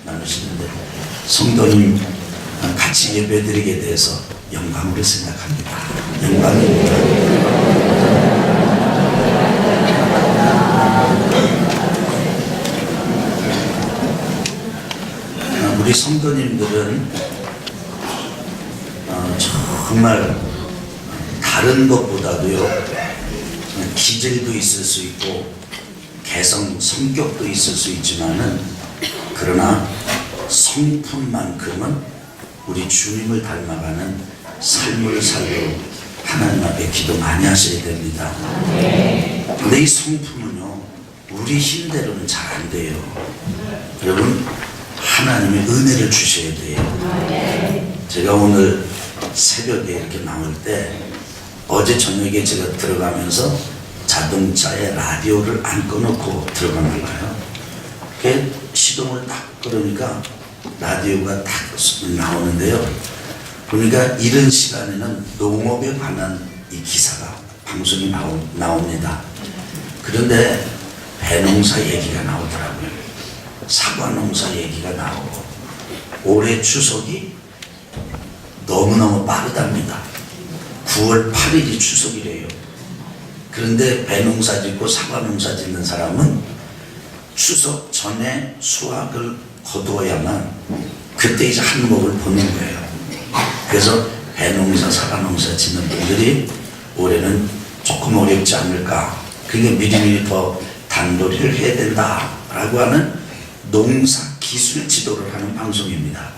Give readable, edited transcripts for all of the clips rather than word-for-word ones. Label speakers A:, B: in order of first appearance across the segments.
A: 나누시는데 성도님 같이 예배드리게 돼서 영광으로 생각합니다. 영광입니다. 우리 성도님들은 정말 다른 것보다도요 기질도 있을 수 있고 개성, 성격도 있을 수 있지만은 그러나 성품만큼은 우리 주님을 닮아가는 삶을 살도록 하나님 앞에 기도 많이 하셔야 됩니다. 근데 이 성품은요 우리 힘대로는 잘 안 돼요. 여러분 하나님의 은혜를 주셔야 돼요. 제가 오늘 새벽에 이렇게 나올 때 어제 저녁에 제가 들어가면서 자동차에 라디오를 안 꺼놓고 들어가는 거예요. 그게 시동을 딱 끌으니까 라디오가 딱 나오는데요. 그러니까 이런 시간에는 농업에 관한 이 기사가 방송이 나옵니다. 그런데 배농사 얘기가 나오더라고요. 사과 농사 얘기가 나오고 올해 추석이 너무너무 빠르답니다. 9월 8일이 추석이래요. 그런데 배농사 짓고 사과 농사 짓는 사람은 추석 전에 수확을 거두어야만 그때 이제 한몫을 보는 거예요. 그래서 배농사 사과 농사 짓는 분들이 올해는 조금 어렵지 않을까, 그러니까 미리미리 더 단도리를 해야 된다라고 하는 농사 기술 지도를 하는 방송입니다.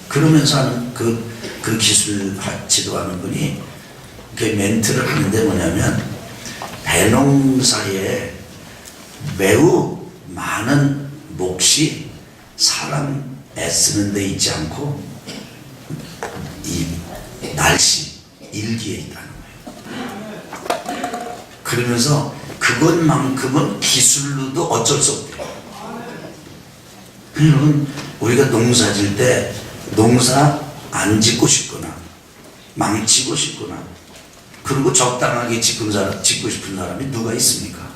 A: 그러면서 하는 그 기술 지도하는 분이 그 멘트를 하는데 뭐냐면 배농사에 매우 많은 몫이 사람 애쓰는 데 있지 않고 이 날씨, 일기에 있다는 거예요. 그러면서 그것만큼은 기술로도 어쩔 수 없대요. 여러분 우리가 농사 질 때 농사 안 짓고 싶거나 망치고 싶거나 그리고 적당하게 짓고 싶은 사람이 누가 있습니까?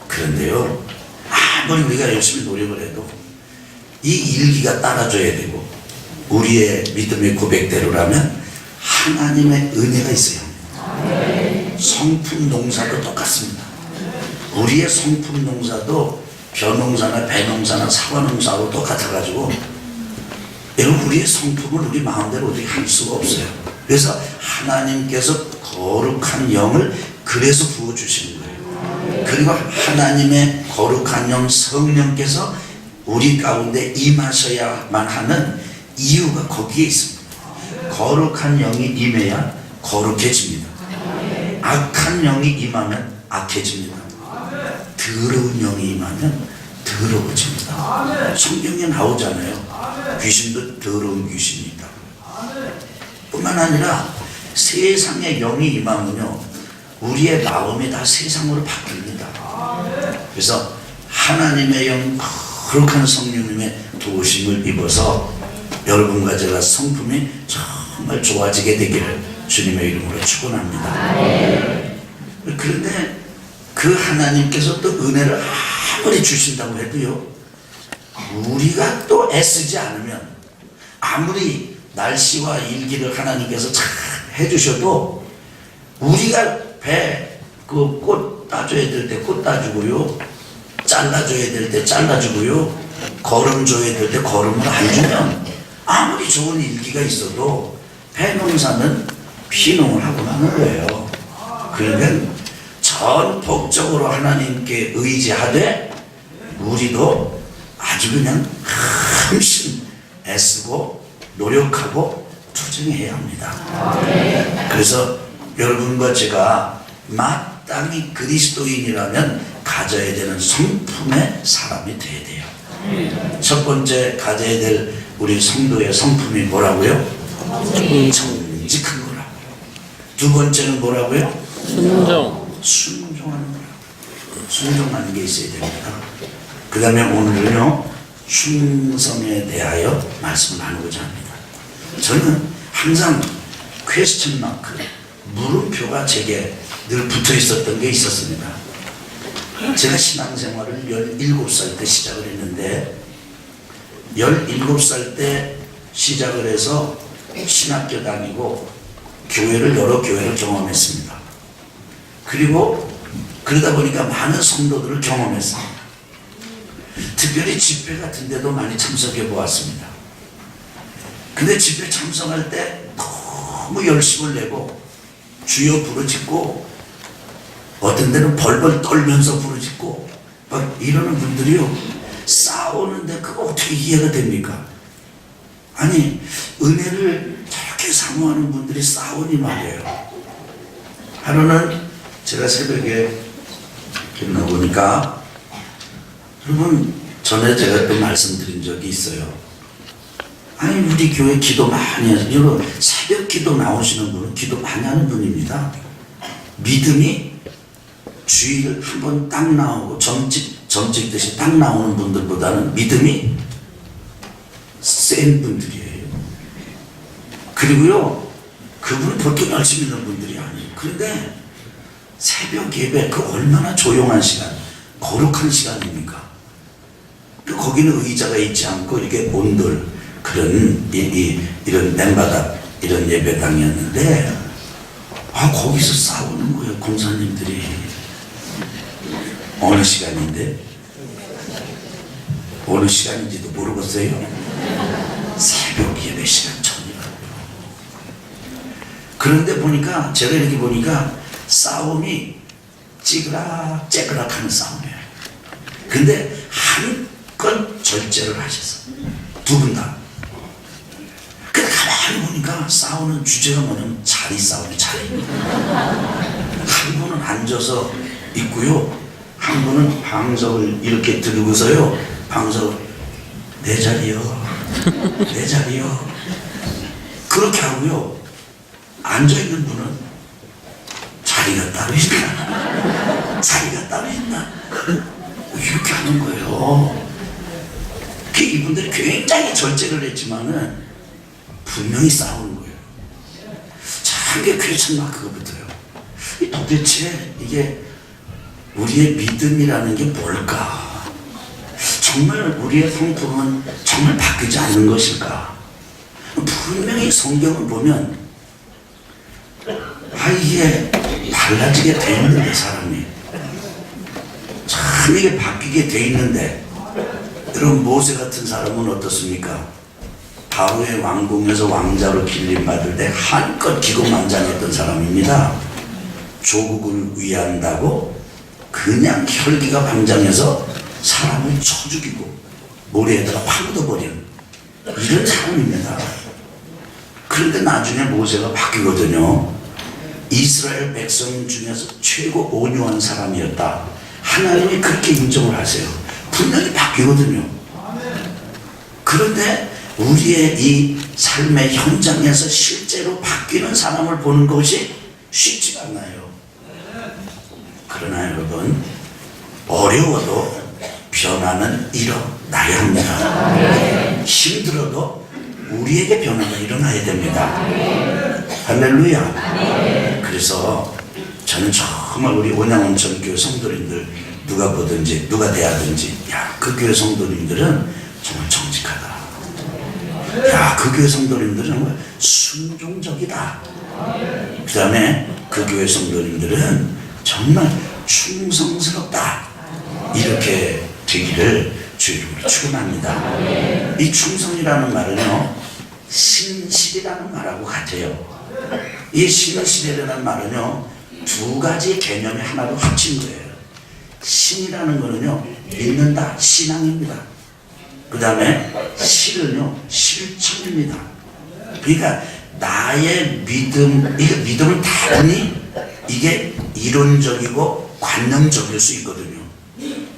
A: 그런데요 아무리 우리가 열심히 노력을 해도 이 일기가 따라줘야 되고 우리의 믿음의 고백대로라면 하나님의 은혜가 있어야 합니다. 성품 농사도 똑같습니다. 우리의 성품 농사도 벼농사나 배농사나 사과농사하고 똑같아가지고 여러분 우리의 성품을 우리 마음대로 어떻게 할 수가 없어요. 그래서 하나님께서 거룩한 영을 그래서 부어주시는 거예요. 그리고 하나님의 거룩한 영 성령께서 우리 가운데 임하셔야만 하는 이유가 거기에 있습니다. 거룩한 영이 임해야 거룩해집니다. 악한 영이 임하면 악해집니다. 더러운 영이 임하면 더러워집니다. 성경에 나오잖아요. 귀신도 더러운 귀신이 있다. 뿐만 아니라 세상의 영이 임하면요 우리의 마음이 다 세상으로 바뀝니다. 그래서 하나님의 영 거룩한 성령님의 도우심을 입어서 여러분과 제가 성품이 정말 좋아지게 되기를 주님의 이름으로 축원합니다. 그런데 그 하나님께서 또 은혜를 아무리 주신다고 해도요 우리가 또 애쓰지 않으면 아무리 날씨와 일기를 하나님께서 잘 해주셔도 우리가 그 꽃 따줘야 될 때 꽃 따주고요 잘라줘야 될 때 잘라주고요 거름 줘야 될 때 거름을 안 주면 아무리 좋은 일기가 있어도 배농사는 피농을 하고 마는 거예요. 그러니까 전폭적으로 하나님께 의지하되 우리도 아주 그냥 함심 애쓰고 노력하고 투쟁해야 합니다. 그래서 여러분과 제가 마땅히 그리스도인이라면 가져야 되는 성품의 사람이 돼야 돼요. 첫 번째 가져야 될 우리 성도의 성품이 뭐라고요? 정직한 거라고요. 두 번째는 뭐라고요? 순종하는 거라고요. 순종하는 게 있어야 됩니다. 그 다음에 오늘은요 충성에 대하여 말씀을 나누고자 합니다. 저는 항상 퀘스천 마크, 물음표가 제게 늘 붙어 있었던 게 있었습니다. 제가 신앙생활을 17살 때 시작을 했는데 17살 때 시작을 해서 신학교 다니고 교회를 여러 교회를 경험했습니다. 그리고 그러다 보니까 많은 성도들을 경험했습니다. 특별히 집회 같은 데도 많이 참석해 보았습니다. 근데 집회 참석할 때 너무 열심을 내고 주여 부르짖고 어떤 데는 벌벌 떨면서 부르짖고 막 이러는 분들이요, 싸우는데 그거 어떻게 이해가 됩니까? 아니, 은혜를 저렇게 사모하는 분들이 싸우니 말이에요. 하루는 제가 새벽에 일어나보니까, 여러분, 전에 제가 또 말씀드린 적이 있어요. 아니, 우리 교회 기도 많이 하세요. 여러분, 새벽 기도 나오시는 분은 기도 많이 하는 분입니다. 믿음이 주일 한 번 딱 나오고 점찍듯이 딱 나오는 분들보다는 믿음이 센 분들이에요. 그리고요, 그분은 보통 열심히 있는 분들이 아니에요. 그런데 새벽 예배, 그 얼마나 조용한 시간, 거룩한 시간입니까? 거기는 의자가 있지 않고 이렇게 온돌, 그런 이런 맨바닥 이런 예배당이었는데, 거기서 싸우는 거예요, 공사님들이. 어느 시간인데? 어느 시간인지도 모르겠어요. 새벽 예배 시간 전이라고요. 그런데 보니까, 제가 이렇게 보니까 싸움이 찌그락째그락 하는 싸움이에요. 근데 한껏 절제를 하셨어. 두 분 다. 근데 가만히 보니까 싸우는 주제가 뭐냐면 자리 싸움이 자리. 한 분은 앉아서 있고요, 한 분은 방석을 이렇게 들고서요, 방석, 내 자리요, 내 자리요, 그렇게 하고요, 앉아있는 분은 자리가 따로 있나, 자리가 따로 있나, 이렇게 하는 거예요. 이분들이 굉장히 절제를 했지만은 분명히 싸우는 거예요. 참, 이게 괜찮나, 그거부터요. 도대체 이게 우리의 믿음이라는 게 뭘까? 정말 우리의 성품은 정말 바뀌지 않는 것일까? 분명히 성경을 보면 이게 달라지게 돼 있는데, 사람이 참 이게 바뀌게 돼 있는데, 여러분, 모세 같은 사람은 어떻습니까? 바로의 왕궁에서 왕자로 길림받을 때 한껏 기고만장했던 사람입니다. 조국을 위한다고 그냥 혈기가 방장해서 사람을 쳐 죽이고 모래에다가 확 묻어버리는 이런 사람입니다. 그런데 나중에 모세가 바뀌거든요. 이스라엘 백성 중에서 최고 온유한 사람이었다, 하나님이 그렇게 인정을 하세요. 분명히 바뀌거든요. 그런데 우리의 이 삶의 현장에서 실제로 바뀌는 사람을 보는 것이 쉽지가 않아요. 그러나 여러분, 어려워도 변화는 일어나야 합니다. 힘들어도 우리에게 변화가 일어나야 됩니다. 할렐루야. 그래서 저는 정말 우리 온양온천교회 성도님들 누가 보든지 누가 대하든지, 야, 그 교회 성도님들은 정말 정직하다, 야, 그 교회 성도님들은 정말 순종적이다, 그 다음에 그 교회 성도님들은 정말 충성스럽다, 이렇게 되기를 주의 이름으로 축원합니다. 이 충성이라는 말은요, 신실이라는 말하고 같아요. 이 신실이라는 말은요, 두 가지 개념이 하나로 합친 거예요. 신이라는 거는요, 믿는다, 신앙입니다. 그 다음에 실은요, 실천입니다. 그러니까 나의 믿음, 이게 믿음은 다분히 이게 이론적이고 관념적일 수 있거든요.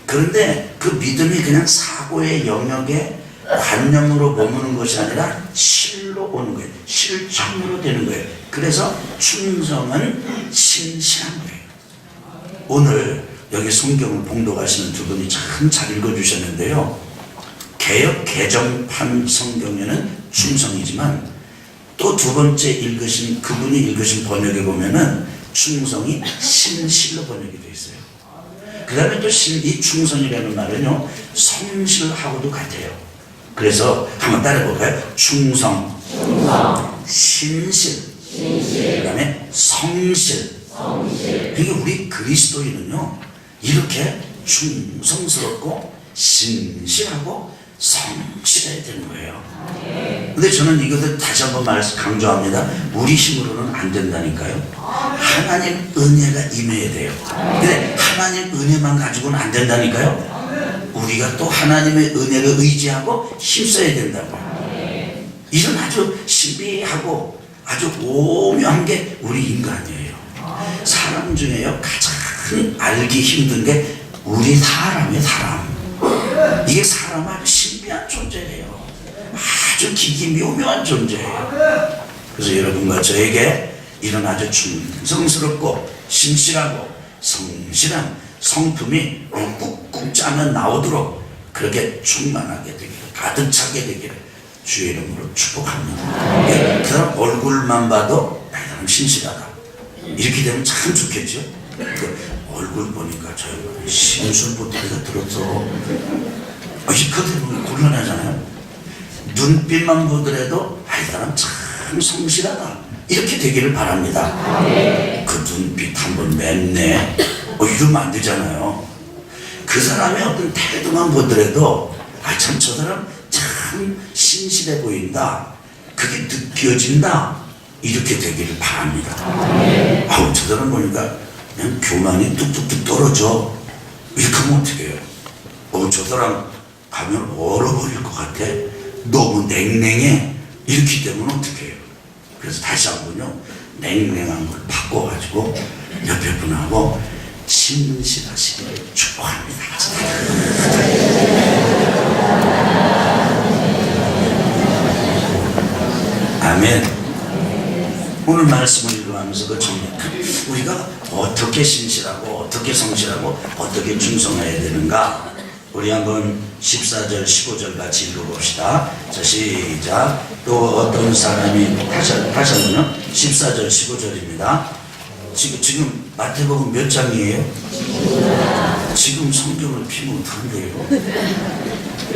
A: 그런데 그 믿음이 그냥 사고의 영역에 관념으로 머무는 것이 아니라 실로 오는 거예요. 실천으로 되는 거예요. 그래서 충성은 신실한 거예요. 오늘 여기 성경을 봉독하시는 두 분이 참 잘 읽어주셨는데요, 개역 개정판 성경에는 충성이지만 또 두 번째 읽으신 그분이 읽으신 번역에 보면은 충성이 신실로 번역이 되어 있어요. 그 다음에 또 이 충성이라는 말은요, 성실하고도 같아요. 그래서 한번 따라해볼까요? 충성, 신실, 그 다음에 성실. 그러니까 우리 그리스도인은요, 이렇게 충성스럽고 신실하고 성실해야 되는 거예요. 근데 저는 이것을 다시 한번 강조합니다. 우리 힘으로는 안 된다니까요. 하나님 은혜가 임해야 돼요. 근데 하나님 은혜만 가지고는 안 된다니까요. 우리가 또 하나님의 은혜를 의지하고 힘써야 된다고요. 이런 아주 신비하고 아주 오묘한 게 우리 인간이에요. 사람 중에요, 가장 알기 힘든 게 우리 사람이에요. 사람. 이게 사람 아주 신비한 존재예요. 아주 기기묘묘한 존재예요. 그래서 여러분과 저에게 이런 아주 충성스럽고 신실하고 성실한 성품이 꾹꾹 짜면 나오도록 그렇게 충만하게 되기를, 가득 차게 되기를 주의 이름으로 축복합니다. 그 사람 얼굴만 봐도 이 사람 신실하다, 이렇게 되면 참 좋겠죠. 그 얼굴 보니까 저 심술보태가 들었어. 이렇게 되면 곤란하잖아요. 눈빛만 보더라도 이 사람 참 성실하다, 이렇게 되기를 바랍니다. 그 눈빛 한번 맵네, 이러면 안 되잖아요. 그 사람의 어떤 태도만 보더라도 참 저 사람 참 신실해 보인다, 그게 느껴진다, 이렇게 되기를 바랍니다. 저 사람 보니까 그냥 교만이 뚝뚝뚝 떨어져, 이렇게 하면 어떻게 해요? 저 사람 가면 얼어버릴 것 같아, 너무 냉랭해, 이렇게 되면 어떻게 해요? 그래서 다시 한번요, 냉랭한 걸 바꿔가지고 옆에 분하고 신실하시기를 축복합니다. 아멘. 오늘 말씀을 읽어가면서 그 정리, 우리가 어떻게 신실하고 어떻게 성실하고 어떻게 충성해야 되는가, 우리 한번 14절 15절 같이 읽어봅시다. 자, 시작. 또 어떤 사람이, 다시 한번요, 14절 15절입니다. 지금 마태복음 몇 장이에요? 지금 성경을 피면 어떡한데요?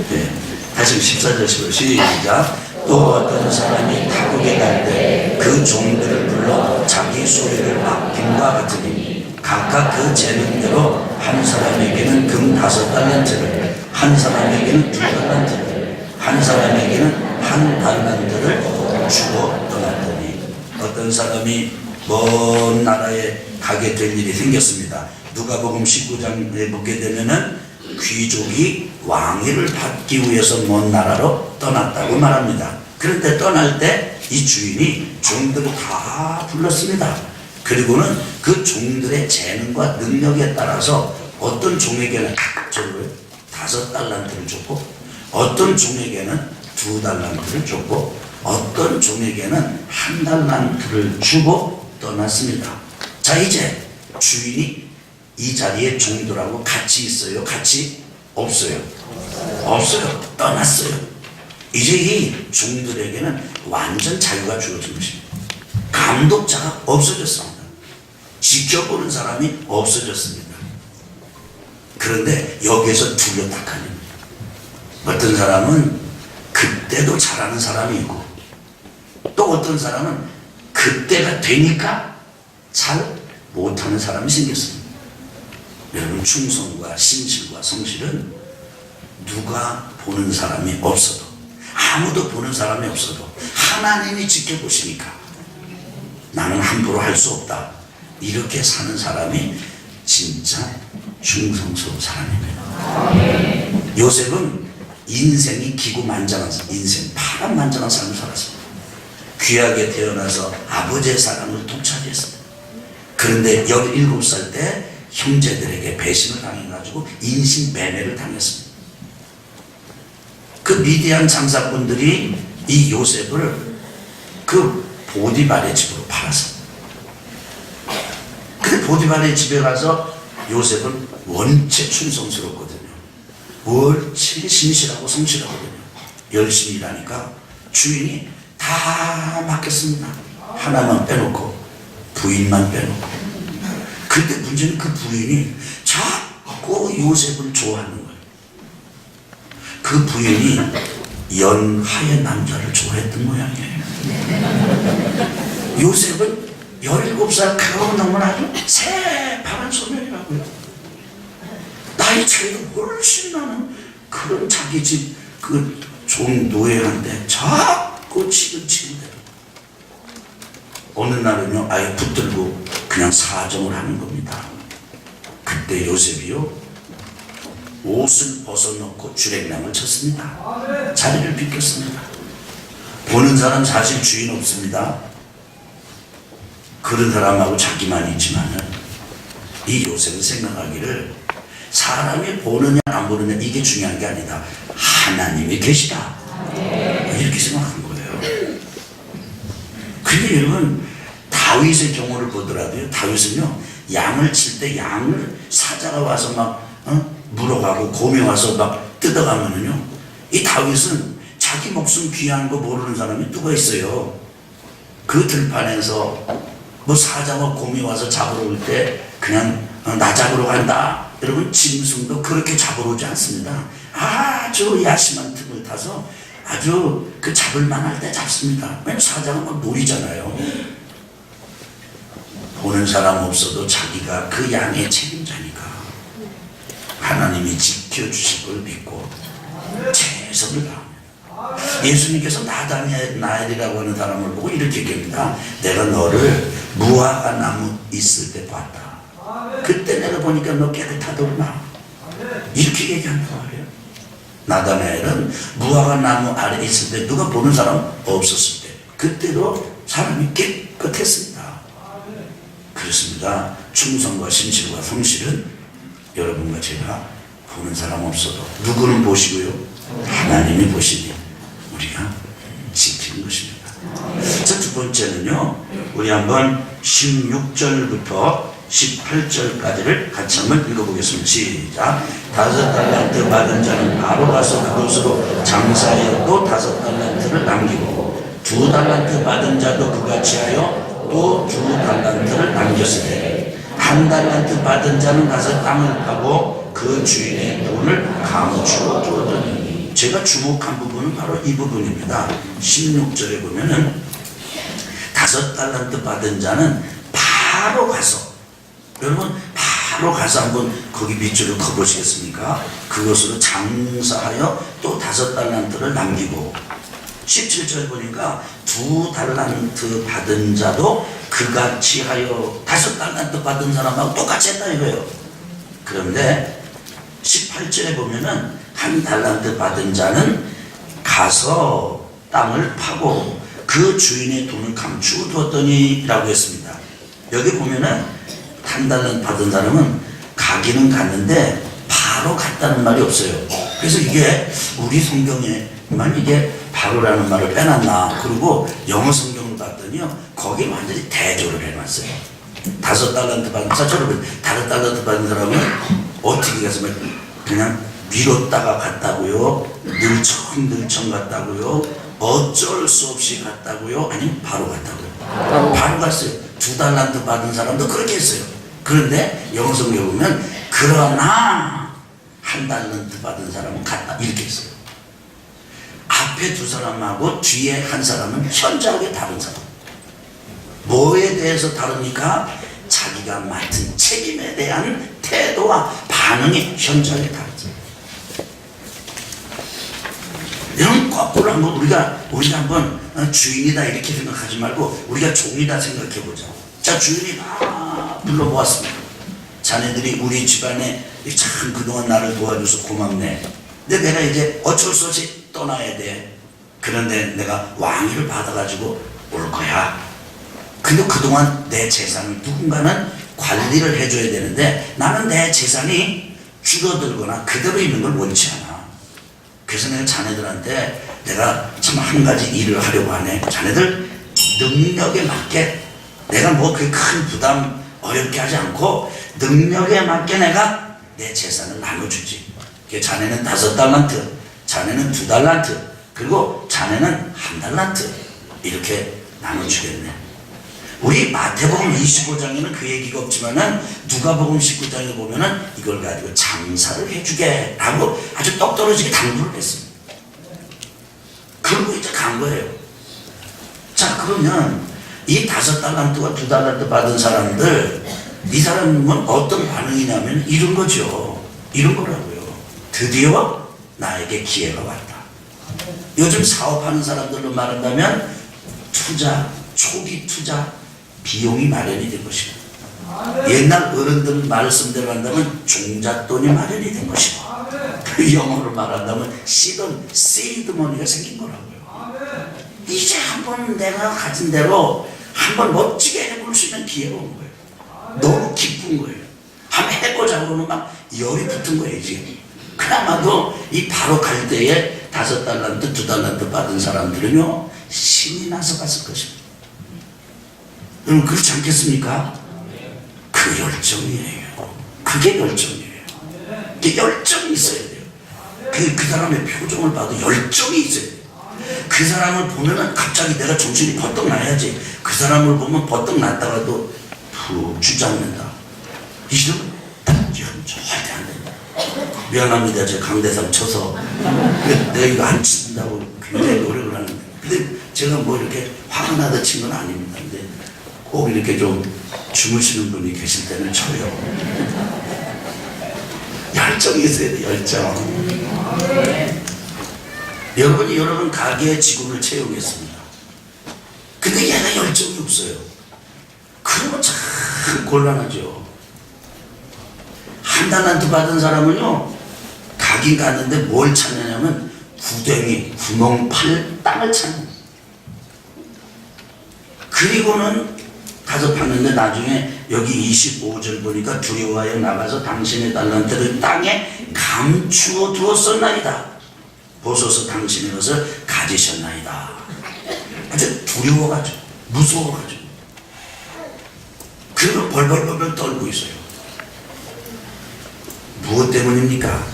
A: 네. 다시 14절 15절 시작. 또 어떤 사람이 타국에 갈 때 그 종들을 불러 자기 소유를 맡김과 같으니 각각 그 재능대로 한 사람에게는 금 5달란트를, 한 사람에게는 2달란트를, 한 사람에게는 1달란트를 주고 떠났더니 어떤 사람이 먼 나라에 가게 될 일이 생겼습니다. 누가복음 19장에 보게 되면은 귀족이 왕위를 받기 위해서 먼 나라로 떠났다고 말합니다. 그런데 떠날 때 이 주인이 종들을 다 불렀습니다. 그리고는 그 종들의 재능과 능력에 따라서 어떤 종에게는 5달란트를 줬고, 어떤 종에게는 2달란트를 줬고, 어떤 종에게는 1달란트를 주고 떠났습니다. 자, 이제 주인이 이 자리에 종들하고 같이 있어요? 같이 없어요? 없어요. 떠났어요. 이제 이 종들에게는 완전 자유가 주어진 것입니다. 감독자가 없어졌습니다. 지켜보는 사람이 없어졌습니다. 그런데 여기에서 둘러딱 갈립니다. 어떤 사람은 그때도 잘하는 사람이 있고, 또 어떤 사람은 그때가 되니까 잘 못하는 사람이 생겼습니다. 여러분, 충성과 신실과 성실은 누가 보는 사람이 없어도, 아무도 보는 사람이 없어도 하나님이 지켜보시니까 나는 함부로 할 수 없다, 이렇게 사는 사람이 진짜 충성스러운 사람입니다. 요셉은 인생이 기고만장한, 인생 파란만장한 삶을 살았습니다. 귀하게 태어나서 아버지의 사랑을 독차지했습니다. 그런데 17살 때 형제들에게 배신을 당해가지고 인신매매를 당했습니다. 그 미디안 장사꾼들이 이 요셉을 그 보디발의 집으로 팔았습니다. 근데 보디발의 집에 가서 요셉은 원체 충성스럽거든요. 원체 신실하고 성실하거든요. 열심히 일하니까 주인이 다 맡겼습니다. 하나만 빼놓고, 부인만 빼놓고. 근데 문제는 그 부인이 자꾸 요셉을 좋아하는 거예요. 그 부인이 연하의 남자를 좋아했던 모양이에요. 요셉은 17살 그거 너무나 아주 새파란 소년이라고요. 나이 차이가 훨씬 나는 그런 자기 집 그 종 노예한테 자꾸 치근치근대요. 어느 날은요 아예 붙들고 그냥 사정을 하는 겁니다. 그때 요셉이요 옷을 벗어놓고 주랭랑을 쳤습니다. 자리를 비켰습니다. 보는 사람 사실 주인 없습니다. 그런 사람하고 자기만 있지만은 이 요셉은 생각하기를 사람이 보느냐 안 보느냐 이게 중요한 게 아니다. 하나님이 계시다. 이렇게 생각한 거예요. 근데 여러분 다윗의 경우를 보더라도요. 다윗은요 양을 칠 때 양을 사자가 와서 막 물어가고 곰이 와서 막 뜯어가면은요 이 다윗은 자기 목숨 귀한 거 모르는 사람이 누가 있어요. 그 들판에서 뭐 사자와 곰이 와서 잡으러 올 때 그냥 나 잡으러 간다. 여러분 짐승도 그렇게 잡으러 오지 않습니다. 아주 야심한 틈을 타서 아주 그 잡을 만할 때 잡습니다. 왜냐면 사자가 막 노리잖아요. 보는 사람 없어도 자기가 그 양의 책임자니까 하나님이 지켜주실 걸 믿고 최선을 다합니다. 예수님께서 나단이라고 하는 사람을 보고 이렇게 얘기합니다. 내가 너를 무화과 나무 있을 때 봤다. 그때 내가 보니까 너 깨끗하더구나. 이렇게 얘기한단 말이에요. 나다나엘은 무화과 나무 아래 있을 때 누가 보는 사람 없었을 때 그때도 사람이 깨끗했습니다. 그렇습니다. 충성과 신실과 성실은 여러분과 제가 보는 사람 없어도 누구는 보시고요 하나님이 보시니 우리가 지키는 것입니다. 자, 두 번째는요 우리 한번 16절부터 18절까지를 같이 한번 읽어보겠습니다. 시작. 5달란트 받은 자는 바로 가서 그것으로 장사하여 또 5달란트를 남기고 2달란트 받은 자도 그같이 하여 또 2달란트를 남겼으되 1달란트 받은 자는 가서 땅을 파고 그 주인의 돈을 감추어 두었더니 제가 주목한 부분은 바로 이 부분입니다. 16절에 보면은 5달란트 받은 자는 바로 가서 여러분 바로 가서 한번 거기 밑줄을 그어보시겠습니까? 그것으로 장사하여 또 5달란트를 남기고 17절 보니까 2달란트 받은 자도 그같이 하여 5달란트 받은 사람하고 똑같이 했다 이거예요. 그런데 18절에 보면은 1달란트 받은 자는 가서 땅을 파고 그 주인의 돈을 감추어 두었더니 라고 했습니다. 여기 보면은 1달란트 받은 사람은 가기는 갔는데 바로 갔다는 말이 없어요. 그래서 이게 우리 성경에만 이게 바로라는 말을 빼놨나. 그리고 영어 성경을 봤더니요 거기에 완전히 대조를 해놨어요. 5달란트 받은 사람은 5달란트 받은 사람은 어떻게 가서 그냥 미뤘다가 갔다고요, 늘청늘청 갔다고요, 어쩔 수 없이 갔다고요, 아니면 바로 갔다고요. 바로 갔어요. 2달란트 받은 사람도 그렇게 했어요. 그런데 영어 성경에 보면 그러나 1달란트 받은 사람은 갔다 이렇게 했어요. 앞에 두 사람하고 뒤에 한 사람은 현저하게 다른 사람. 뭐에 대해서 다릅니까? 자기가 맡은 책임에 대한 태도와 반응이 현저하게 다르죠. 여러분 거꾸로 한번 우리가 한번 주인이다 이렇게 생각하지 말고 우리가 종이다 생각해보자. 자, 주인이 불러보았습니다. 자네들이 우리 집안에 참 그동안 나를 도와줘서 고맙네. 근데 내가 이제 어쩔 수 없이 떠나야 돼. 그런데 내가 왕위를 받아가지고 올 거야. 근데 그동안 내 재산을 누군가는 관리를 해줘야 되는데 나는 내 재산이 줄어들거나 그대로 있는 걸 원치 않아. 그래서 내가 자네들한테 내가 참 한 가지 일을 하려고 하네. 자네들 능력에 맞게 내가 뭐 그 큰 부담 어렵게 하지 않고 능력에 맞게 내가 내 재산을 나눠주지. 자네는 5달란트, 자네는 2달란트, 그리고 자네는 1달란트 이렇게 나눠주겠네. 우리 마태복음 25장에는 그 얘기가 없지만은 누가복음 19장에 보면은 이걸 가지고 장사를 해주게 라고 아주 똑 떨어지게 당부를 했습니다. 거예요. 자, 그러면 이 5달란트와 2달란트 받은 사람들, 이 사람은 어떤 반응이냐면 이런 거죠. 이런 거라고요. 드디어 나에게 기회가 왔다. 요즘 사업하는 사람들로 말한다면 투자, 초기 투자 비용이 마련이 된 것이고, 옛날 어른들 말씀대로 한다면 종잣돈이 마련이 된 것이고, 그 영어로 말한다면 seed money가 생긴 거라고요. 이제 한번 내가 가진 대로 한번 멋지게 해볼 수 있는 기회가 온 거예요. 너무 기쁜 거예요. 한번 해보자고는 막 열이 붙은 거예요, 지금. 그나마도 이 바로 갈 때에 5달란트, 2달란트 받은 사람들은요, 신이 나서 갔을 것입니다. 여러분, 그렇지 않겠습니까? 그 열정이에요. 그게 열정이에요. 그 열정이 있어야 돼요. 그 사람의 표정을 봐도 열정이 있어야 돼요. 그 사람을 보면은 갑자기 내가 정신이 버떡 나야지. 그 사람을 보면 버떡 났다가도 푹 주저앉는다. 이런 절대 안 된다. 미안합니다. 제가 강대상 쳐서 내가 이거 안 친다고 굉장히 노력을 하는데, 근데 제가 뭐 이렇게 화가 나다 친 건 아닙니다. 근데 꼭 이렇게 좀 주무시는 분이 계실 때는 쳐요. 열정이 있어야 돼, 열정. 여러분이 여러분 가게의 직원을 채용했습니다. 근데 얘가 열정이 없어요. 그러면 참 곤란하죠. 한 달란트 받은 사람은요, 가긴 갔는데 뭘 찾느냐면 구덩이, 구멍 팔 땅을 찾는. 그리고는 가서 봤는데 나중에 여기 25절 보니까 두려워하여 나가서 당신의 달란트를 땅에 감추어 두었었나이다. 보소서 당신의 것을 가지셨나이다. 아주 두려워가지고 무서워가지고 그리고 벌벌벌벌 떨고 있어요. 무엇 때문입니까?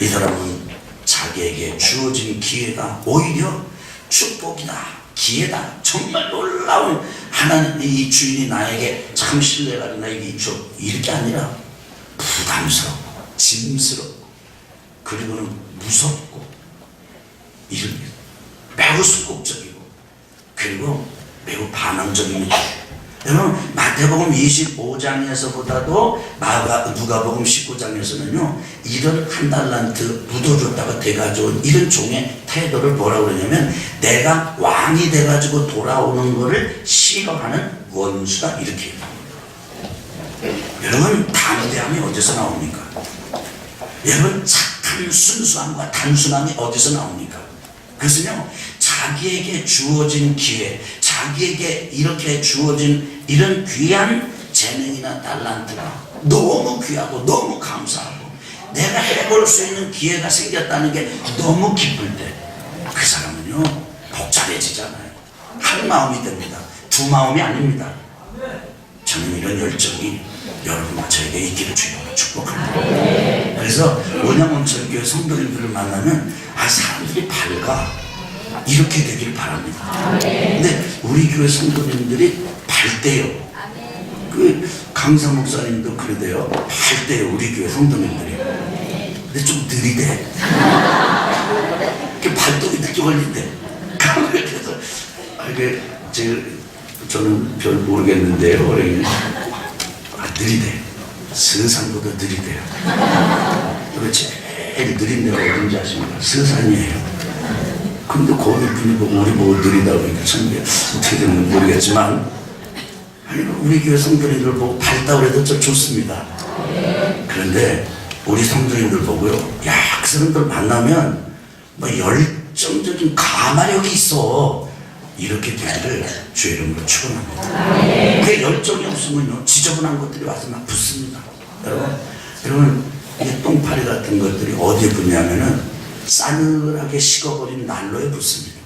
A: 이 사람은 자기에게 주어진 기회가 오히려 축복이다, 기회다, 정말 놀라운 하나님, 이 주인이 나에게 참 신뢰가 나에게 있죠, 이렇게 아니라 부담스럽고 짐스럽고 그리고는 무섭고 이런 게 매우 소극적이고 그리고 매우 반항적입니다. 여러분, 마태복음 25장에서보다도 누가복음 19장에서는요, 이런 한 달란트 묻어줬다가 돼가지고 이런 종의 태도를 뭐라고 그러냐면 내가 왕이 돼가지고 돌아오는 거를 싫어하는 원수다, 이렇게 얘기합니다. 여러분, 담대함이 어디서 나옵니까? 여러분, 착한 순수함과 단순함이 어디서 나옵니까? 그래서요, 자기에게 주어진 기회, 자기에게 이렇게 주어진 이런 귀한 재능이나 달란트가 너무 귀하고 너무 감사하고 내가 해볼 수 있는 기회가 생겼다는 게 너무 기쁠 때 그 사람은요, 복잡해지잖아요. 한 마음이 됩니다. 두 마음이 아닙니다. 저는 이런 열정이 여러분과 저에게 있기를 주님으로 축복합니다. 그래서 원양원천교회 성도님들을 만나면 사람들이 밝아, 이렇게 되길 바랍니다. 근데 우리 교회 성도님들이 밝대요. 그 강사 목사님도 그러대요. 밝대요, 우리 교회 성도님들이. 근데 좀 느리대. 발동이 늦게 걸린대. 그래서 저는 별 모르겠는데요. 느리대. 서산보다 느리대요. 그리고 제일 느린 데가 어딘지 아십니까? 서산이에요. 근데 거기 분이 보고 우리 보고 느리다 보니까 참 어떻게 되는지 모르겠지만, 우리 교회 성도님들 보고 밝다 그래도 좀 좋습니다. 그런데 우리 성도님들 보고요, 야, 그 사람들 만나면 뭐 열정적인 가마력이 있어, 이렇게 되기를 주의 이름으로 축원합니다. 그 열정이 없으면요, 지저분한 것들이 와서 막 붙습니다. 여러분, 이 똥파리 같은 것들이 어디에 붙냐면은 싸늘하게 식어버린 난로에 붙습니다.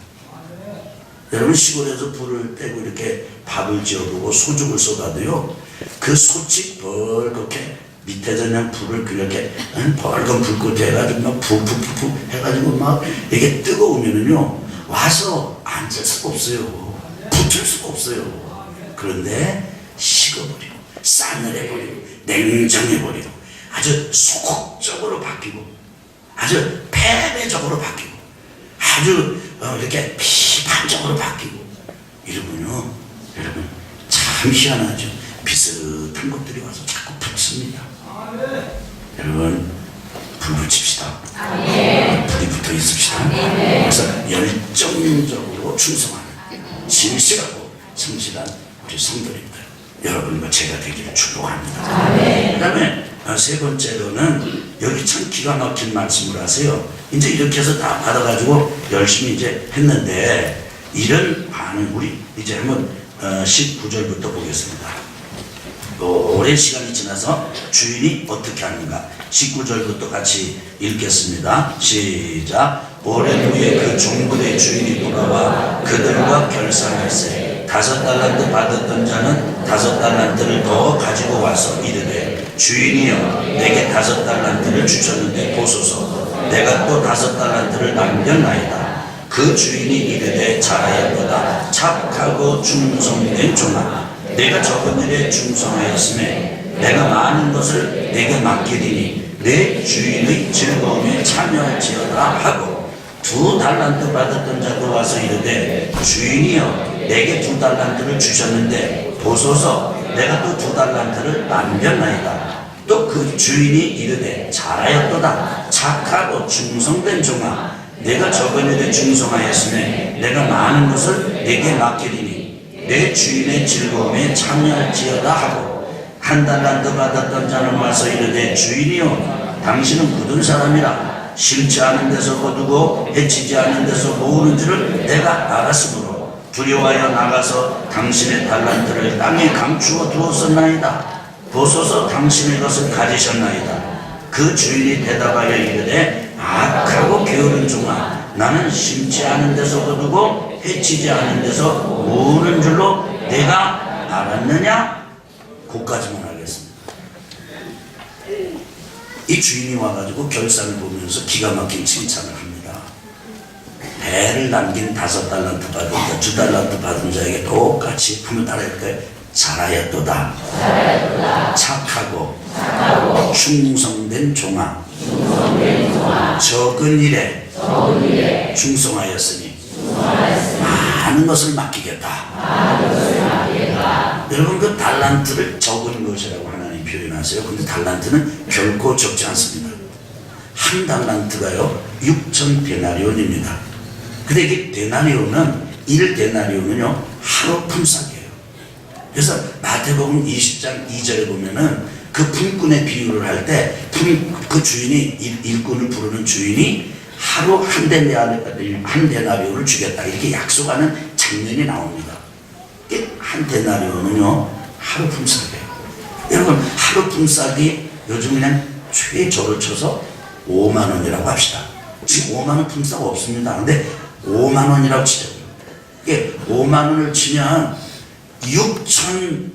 A: 여러분, 시골에서 불을 떼고 이렇게 밥을 지어보고 소죽을 쏟아도요, 그 솥이 벌겋게 밑에서 그냥 불을 그렇게 벌건 불꽃 해가지고 막 푸푸푸푸 해가지고 막 이게 뜨거우면은요, 와서 앉을 수가 없어요. 붙을 수가 없어요. 그런데 식어버리고 싸늘해버리고 냉정해버리고 아주 소극적으로 바뀌고 아주 패배적으로 바뀌고 아주 이렇게 비판적으로 바뀌고 이러면요, 여러분 참 희한하죠. 비슷한 것들이 와서 자꾸 붙습니다. 여러분 불 붙입시다. 불이 붙어 있읍시다. 그래서 열정적으로 충성하는 진실하고 성실한 우리 성도님들 여러분과 제가 되기를 축복합니다. 그 다음에 세 번째로는 여기 참 기가 막힌 말씀을 하세요. 이제 이렇게 해서 다 받아가지고 열심히 이제 했는데 이런 반응 우리 이제 한번 19절부터 보겠습니다. 오랜 시간이 지나서 주인이 어떻게 하는가 19절부터 같이 읽겠습니다. 시작. 오랜 후에 그 종들의 주인이 돌아와 그들과 결산할세 5달란트 받았던 자는 5달란트를 더 가지고 와서 이르되 주인이여 내게 5달란트를 주셨는데 보소서 내가 또 5달란트를 남겼나이다. 그 주인이 이르되 잘하였도다. 착하고 충성된 종아 내가 적은 일에 충성하였으며 내가 많은 것을 내게 맡기리니 내 주인의 즐거움에 참여할지어다 하고 2달란트 받았던 자도 와서 이르되 주인이여 내게 2달란트를 주셨는데 보소서 내가 또 2달란트를 남겼나이다. 또 그 주인이 이르되 잘하였도다. 착하고 충성된 종아 내가 적은 일에 충성하였으며 내가 많은 것을 내게 맡기리니 내 주인의 즐거움에 참여할지어다 하고 1달란트 받았던 자는 와서 이르되 주인이여 당신은 굳은 사람이라 심지 않은 데서 거두고 해치지 않은 데서 모으는 줄을 내가 알았으므로 두려워하여 나가서 당신의 달란트를 땅에 감추어 두었었나이다. 보소서 당신의 것을 가지셨나이다. 그 주인이 대답하여 이르되 악하고 게으른 종아 나는 심지 않은 데서 거두고 해치지 않은 데서 모으는 줄로 내가 알았느냐? 그까지만 하겠습니다. 이 주인이 와가지고 결산을 보면서 기가 막힌 칭찬을 합니다. 배를 남긴 5달란트 받은 자, 2달란트 받은 자에게 똑같이 한번 따라할까요? 잘하였도다. 착하고 충성된 종아 적은 일에 충성하였으니 많은 것을 맡기겠다. 여러분 그 달란트를 적은 것이라고 하나님 표현하세요. 근데 달란트는 결코 적지 않습니다. 한 달란트가요 6천 데나리온입니다. 근데 이 데나리온은 1데나리온은요 하루 품삯이에요. 그래서 마태복음 20장 2절에 보면은 그 품꾼의 비유를 할 때 그 주인이 일꾼을 부르는 주인이 하루 한 데나리온을 주겠다 이렇게 약속하는 장면이 나옵니다. 한 데나리온은요 하루 품삯이에요. 여러분 하루 품삯이 요즘 그냥 최저를 쳐서 5만 원이라고 합시다. 지금 5만 원 품삯 없습니다. 근데 5만 원이라고 치죠. 이게 5만 원을 치면 6천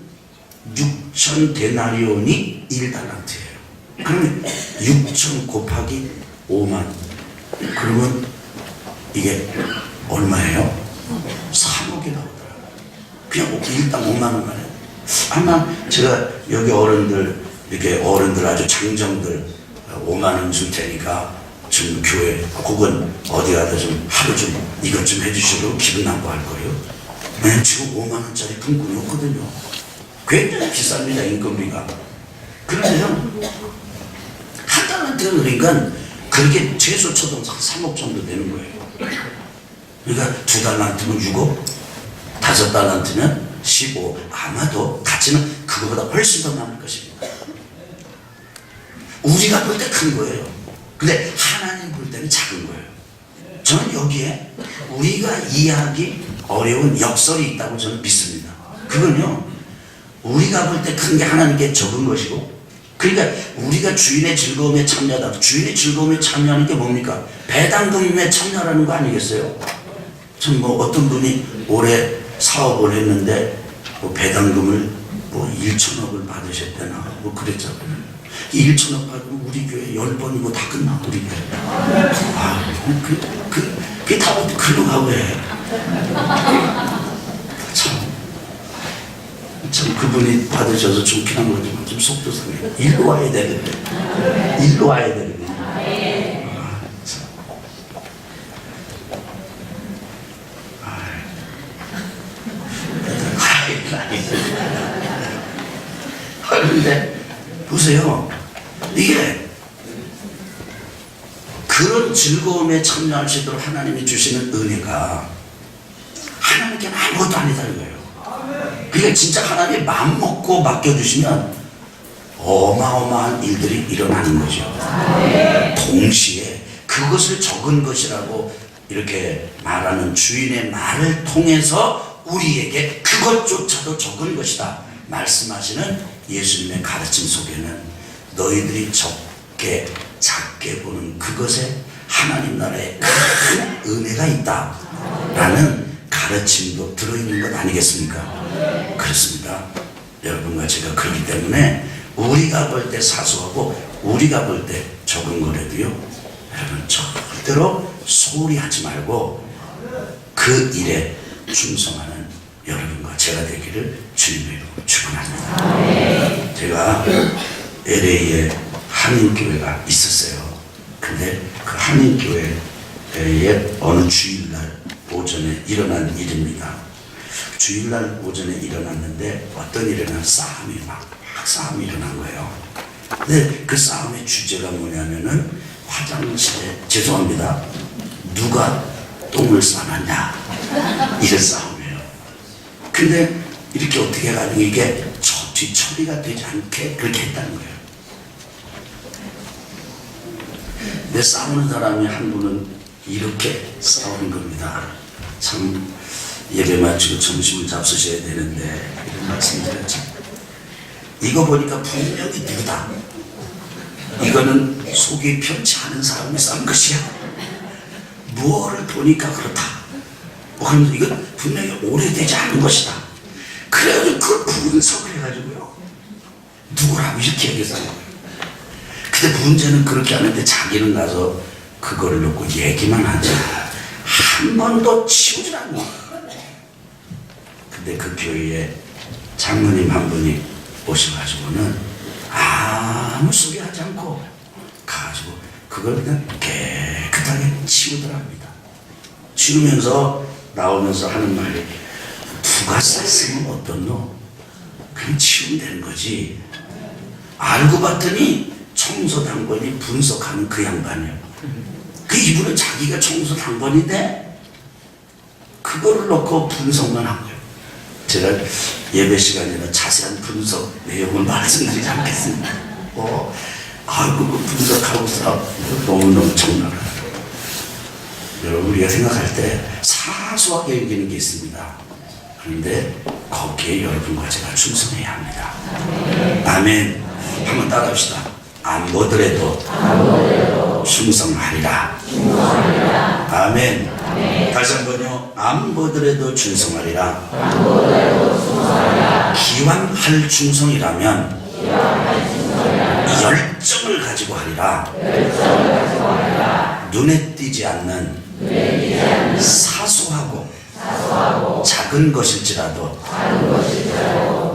A: 데나리온이 1달란트예요. 그러면 6천 곱하기 5만 그러면 이게 얼마예요? 3억이 나오더라고요. 그냥 일당 5만 원만 해요. 아마 제가 여기 이렇게 어른들 아주 장정들 5만 원 줄 테니까 좀 교회 혹은 어디 가서 좀 하루 좀 이것 좀 해주시려고 기분 나빠할 거예요. 네, 지금 5만 원짜리 품꾼이 없거든요. 굉장히 비쌉니다 인건비가. 그러면 한 달란트 그러니까 그렇게 최소 쳐도 3억 정도 되는 거예요. 그러니까 2달란트면 6억, 5달란트면 15. 아마도 가치는 그거보다 훨씬 더 많을 것입니다. 우리가 볼 때 큰 거예요. 근데 하나님 볼 때는 작은 거예요. 저는 여기에 우리가 이해하기 어려운 역설이 있다고 저는 믿습니다. 그건요 우리가 볼 때 큰 게 하나님께 적은 것이고, 그러니까 우리가 주인의 즐거움에 참여하다. 주인의 즐거움에 참여하는 게 뭡니까? 배당금에 참여하는 거 아니겠어요? 전 뭐 어떤 분이 올해 사업을 했는데 뭐 배당금을 뭐 1천억을 받으셨대나 뭐 그랬잖아요. 1천억 받으면 우리 교회 10번이고 다 끝나 우리 교회. 그게 다 글로 가고 해. 참 그분이 받으셔서 좋긴 한 거지만 좀 속도 상해. 일로 와야 되는데. 일로 와야 되는데. 그런데 보세요. 이게 그런 즐거움에 참여할 수 있도록 하나님이 주시는 은혜가 하나님께는 아무것도 아니다 이거예요. 그러니까 진짜 하나님이 마음 먹고 맡겨주시면 어마어마한 일들이 일어나는 거죠. 동시에 그것을 적은 것이라고 이렇게 말하는 주인의 말을 통해서 우리에게 그것조차도 적은 것이다 말씀하시는 예수님의 가르침 속에는 너희들이 작게 보는 그것에 하나님 나라의 큰 은혜가 있다 라는 가르침도 들어있는 것 아니겠습니까? 그렇습니다. 여러분과 제가 그렇기 때문에 우리가 볼 때 사소하고 우리가 볼 때 적은 거라도요, 여러분 절대로 소홀히 하지 말고 그 일에 충성하는 여러분과 제가 되기를 주님의 이름으로 축원합니다. 제가 LA에 한인교회가 있었어요. 근데 그 한인교회에 어느 주일날 오전에 일어난 일입니다. 주일날 오전에 일어났는데 어떤 일이나 싸움이 막 싸움이 일어난 거예요. 근데 그 싸움의 주제가 뭐냐면은 화장실에 죄송합니다. 누가 똥을 싸놨냐 이런 싸움이에요. 근데 이렇게 어떻게 해가지고 이게 뒤처리가 되지 않게 그렇게 했다는 거예요. 근데 싸우는 사람이 한 분은 이렇게 싸우는 겁니다. 참 예배 마치고 점심을 잡수셔야 되는데 이런 말씀드렸죠. 이거 보니까 분명히 누구다. 이거는 속이 편치 않은 사람이 싼 것이야. 무엇을 보니까 그렇다. 그러면서 이건 분명히 오래되지 않은 것이다. 그래가지고 그걸 분석을 해가지고요. 누구라고 이렇게 얘기했어요. 근데 문제는 그렇게 하는데 자기는 가서 그거를 놓고 얘기만 하지 한 번도 치우질 않는 거예요. 근데 그 교회에 장로님 한 분이 오셔가지고는 아무 소리 하지 않고 가가지고 그걸 그냥 깨끗하게 치우더랍니다. 치우면서 나오면서 하는 말이 누가 쌌으면 어떻노? 그냥 치우면 되는 거지. 알고 봤더니 청소당번이 분석하는 그 양반이에요. 그 이분은 자기가 청소당번인데 그거를 놓고 분석만 한 거예요. 제가 예배 시간에는 자세한 분석 내용을 말씀드리지 않겠습니다. 그거 분석하고서 너무너무 정나라요. 여러분 우리가 생각할 때 사소하게 여기는 게 있습니다. 그런데 거기에 여러분과 제가 충성해야 합니다. 아멘. 한번 따라합시다. 안 보더라도 충성하리라. 아멘. 다시 한번요. 안 보더라도 충성하리라. 기왕할 충성이라면 열정을 가지고 하리라. 눈에 띄지 않는 사소하고 작은 것일지라도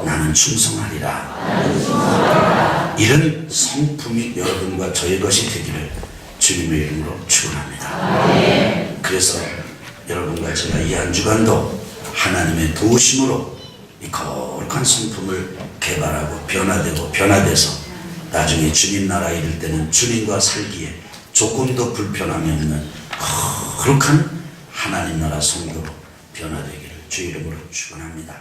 A: 나는 충성하리라. 이런 성품이 여러분과 저의 것이 되기를 주님의 이름으로 축원합니다. 그래서 여러분과 제가 이 한 주간도 하나님의 도우심으로 이 거룩한 성품을 개발하고 변화돼서 나중에 주님 나라에 이를 때는 주님과 살기에 조금도 불편함이 없는 거룩한 하나님 나라 성도로 변화되기를 주 이름으로 축원합니다.